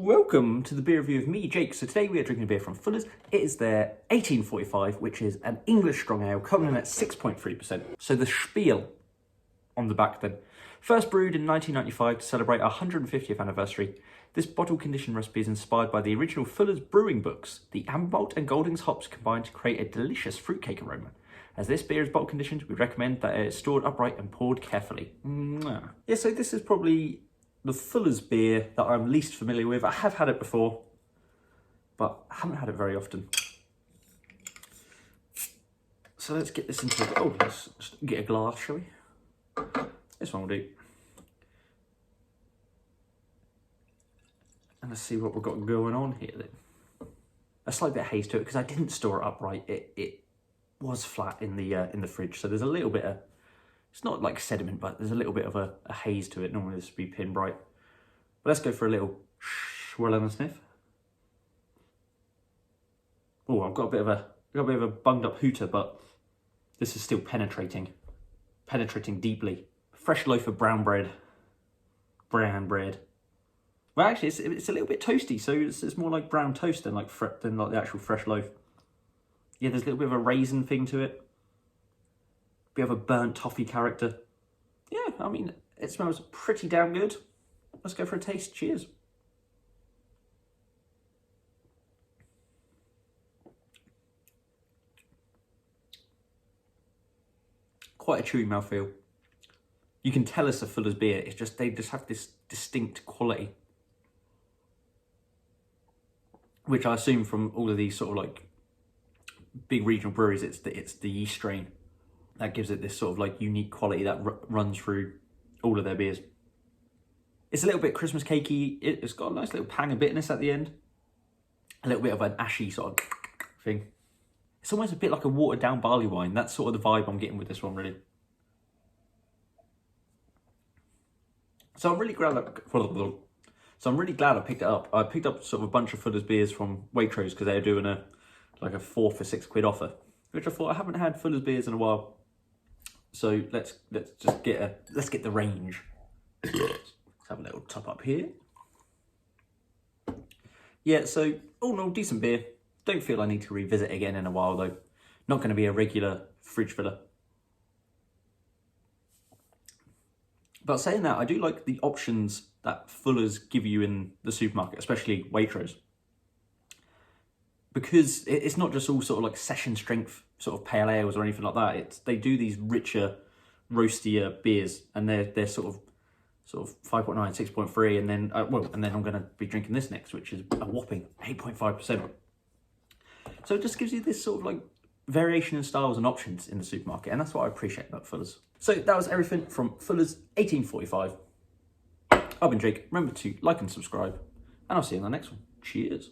Welcome to the beer review of me, Jake. So today we are drinking a beer from Fuller's. It is their 1845, which is an English strong ale, coming in at 6.3%. So the spiel on the back then. First brewed in 1995 to celebrate our 150th anniversary, this bottle condition recipe is inspired by the original Fuller's brewing books. The amber malt and Golding's hops combine to create a delicious fruitcake aroma. As this beer is bottle conditioned, we recommend that it is stored upright and poured carefully. Mwah. Yeah, so this is probably the Fuller's beer that I'm least familiar with. I have had it before, but I haven't had it very often. So let's get this into the... Oh, let's get a glass, shall we? This one will do. And let's see what we've got going on here then. A slight bit of haze to it because I didn't store it upright. It was flat in the fridge, so there's a little bit of... It's not like sediment, but there's a little bit of a haze to it. Normally this would be pin bright. But let's go for a little swirl and a sniff. Oh, I've got a bit of a bunged up hooter, but this is still penetrating deeply. Fresh loaf of brown bread. Well, actually, it's a little bit toasty, so it's more like brown toast than like the actual fresh loaf. Yeah, there's a little bit of a raisin thing to it. Bit of a burnt toffee character. Yeah, I mean, it smells pretty damn good. Let's go for a taste. Cheers. Quite a chewy mouthfeel. You can tell it's a Fuller's beer. It's just, they just have this distinct quality, which I assume from all of these sort of like big regional breweries, it's the yeast strain that gives it this sort of like unique quality that runs through all of their beers. It's a little bit Christmas cakey. It's got a nice little pang of bitterness at the end. A little bit of an ashy sort of thing. It's almost a bit like a watered down barley wine. That's sort of the vibe I'm getting with this one, really. So I'm really glad I picked it up. I picked up sort of a bunch of Fuller's beers from Waitrose because they were doing a 4 for £6 offer, which I thought I haven't had Fuller's beers in a while. So let's get the range. Let's have a little top up here. Yeah, so all in all, decent beer. Don't feel I need to revisit again in a while though. Not going to be a regular fridge filler. But saying that, I do like the options that Fuller's give you in the supermarket, especially Waitrose. Because it's not just all sort of like session strength sort of pale ales or anything like that. They do these richer, roastier beers, and they're sort of 5.9, 6.3, and then and then I'm going to be drinking this next, which is a whopping 8.5%. So it just gives you this sort of like variation in styles and options in the supermarket, and that's what I appreciate about Fuller's. So that was everything from Fuller's 1845. I've been Jake. Remember to like and subscribe, and I'll see you in the next one. Cheers.